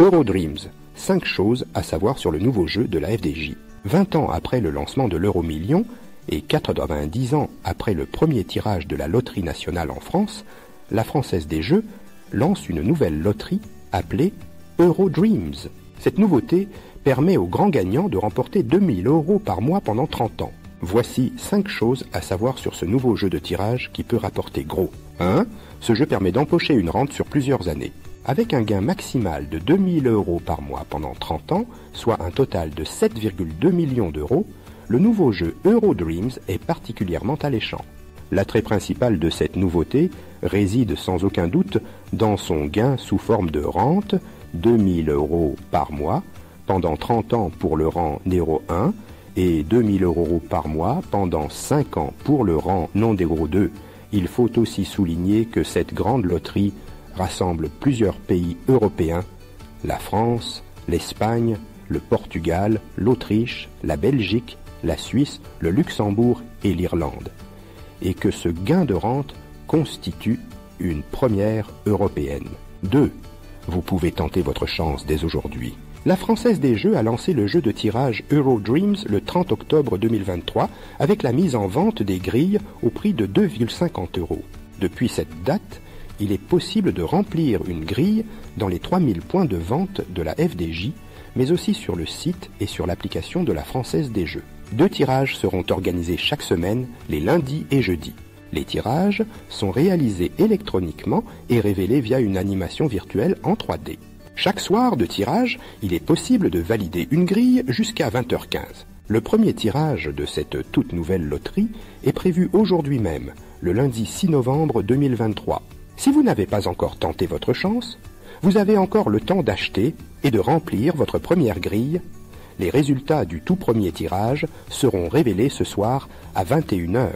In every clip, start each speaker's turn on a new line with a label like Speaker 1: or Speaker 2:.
Speaker 1: Eurodreams, 5 choses à savoir sur le nouveau jeu de la FDJ. 20 ans après le lancement de l'Euro-Million et 90 ans après le premier tirage de la loterie nationale en France, la Française des Jeux lance une nouvelle loterie appelée Eurodreams. Cette nouveauté permet aux grands gagnants de remporter 2000 € par mois pendant 30 ans. Voici 5 choses à savoir sur ce nouveau jeu de tirage qui peut rapporter gros. 1. Ce jeu permet d'empocher une rente sur plusieurs années. Avec un gain maximal de 2000 € par mois pendant 30 ans, soit un total de 7,2 millions d'euros, le nouveau jeu Eurodreams est particulièrement alléchant. L'attrait principal de cette nouveauté réside sans aucun doute dans son gain sous forme de rente, 2000 € par mois, pendant 30 ans pour le rang numéro 1 et 2000 € par mois pendant 5 ans pour le rang non numéro 2. Il faut aussi souligner que cette grande loterie rassemble plusieurs pays européens, la France, l'Espagne, le Portugal, l'Autriche, la Belgique, la Suisse, le Luxembourg et l'Irlande, et que ce gain de rente constitue une première européenne. 2. Vous pouvez tenter votre chance dès aujourd'hui. La Française des Jeux a lancé le jeu de tirage Eurodreams le 30 octobre 2023 avec la mise en vente des grilles au prix de 2,50 €. Depuis cette date, il est possible de remplir une grille dans les 3000 points de vente de la FDJ, mais aussi sur le site et sur l'application de la Française des Jeux. 2 tirages seront organisés chaque semaine, les lundis et jeudis. Les tirages sont réalisés électroniquement et révélés via une animation virtuelle en 3D. Chaque soir de tirage, il est possible de valider une grille jusqu'à 20h15. Le premier tirage de cette toute nouvelle loterie est prévu aujourd'hui même, le lundi 6 novembre 2023. Si vous n'avez pas encore tenté votre chance, vous avez encore le temps d'acheter et de remplir votre première grille. Les résultats du tout premier tirage seront révélés ce soir à 21h.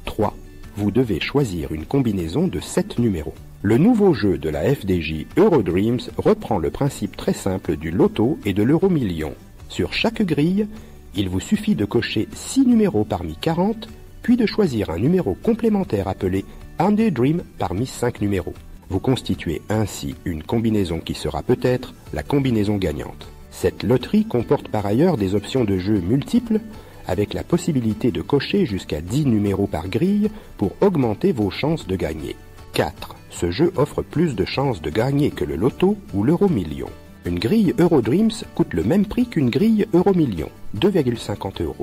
Speaker 1: 3. Vous devez choisir une combinaison de 7 numéros. Le nouveau jeu de la FDJ Eurodreams reprend le principe très simple du loto et de l'euro-million. Sur chaque grille, il vous suffit de cocher 6 numéros parmi 40, puis de choisir un numéro complémentaire appelé Under Dream parmi 5 numéros. Vous constituez ainsi une combinaison qui sera peut-être la combinaison gagnante. Cette loterie comporte par ailleurs des options de jeu multiples, avec la possibilité de cocher jusqu'à 10 numéros par grille pour augmenter vos chances de gagner. 4. Ce jeu offre plus de chances de gagner que le loto ou l'euro-million. Une grille Eurodreams coûte le même prix qu'une grille euro-million, 2,50 €.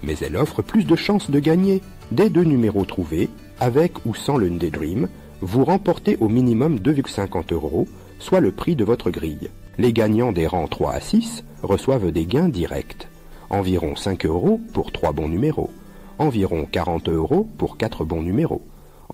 Speaker 1: Mais elle offre plus de chances de gagner. Dès 2 numéros trouvés, avec ou sans le Day Dream, vous remportez au minimum 2,50 €, soit le prix de votre grille. Les gagnants des rangs 3 à 6 reçoivent des gains directs. Environ 5 € pour 3 bons numéros, environ 40 € pour 4 bons numéros,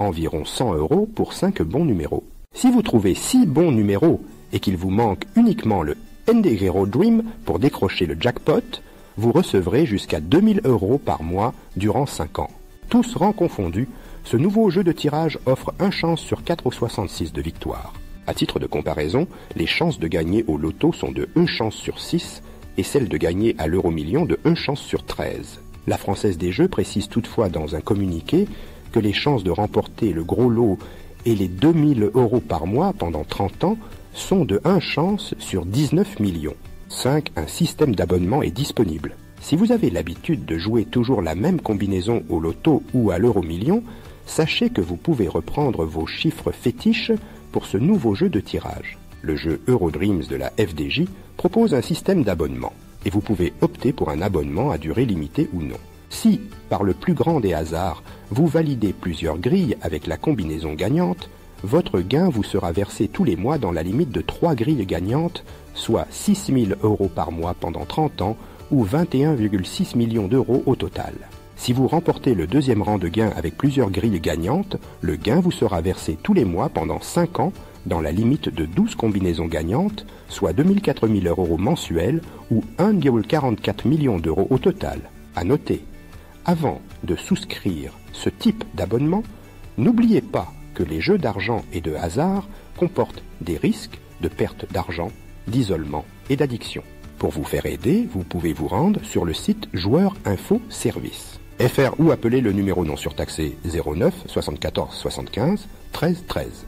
Speaker 1: environ 100 € pour 5 bons numéros. Si vous trouvez 6 bons numéros et qu'il vous manque uniquement le Endegero Dream pour décrocher le jackpot, vous recevrez jusqu'à 2000 € par mois durant 5 ans. Tous rangs confondus, ce nouveau jeu de tirage offre 1 chance sur 4,66 de victoire. À titre de comparaison, les chances de gagner au loto sont de 1 chance sur 6 et celles de gagner à l'euro-million de 1 chance sur 13. La Française des Jeux précise toutefois dans un communiqué que les chances de remporter le gros lot et les 2000 € par mois pendant 30 ans sont de 1 chance sur 19 millions. 5. Un système d'abonnement est disponible. Si vous avez l'habitude de jouer toujours la même combinaison au loto ou à l'euro-million, sachez que vous pouvez reprendre vos chiffres fétiches pour ce nouveau jeu de tirage. Le jeu Eurodreams de la FDJ propose un système d'abonnement et vous pouvez opter pour un abonnement à durée limitée ou non. Si, par le plus grand des hasards, vous validez plusieurs grilles avec la combinaison gagnante, votre gain vous sera versé tous les mois dans la limite de 3 grilles gagnantes, soit 6 000 € par mois pendant 30 ans ou 21,6 millions d'euros au total. Si vous remportez le deuxième rang de gain avec plusieurs grilles gagnantes, le gain vous sera versé tous les mois pendant 5 ans dans la limite de 12 combinaisons gagnantes, soit 2004 000 € mensuels ou 1,44 million d'euros au total. À noter, avant de souscrire ce type d'abonnement, n'oubliez pas que les jeux d'argent et de hasard comportent des risques de perte d'argent, d'isolement et d'addiction. Pour vous faire aider, vous pouvez vous rendre sur le site Joueurs Info Service. FR ou appeler le numéro non surtaxé 09 74 75 13 13.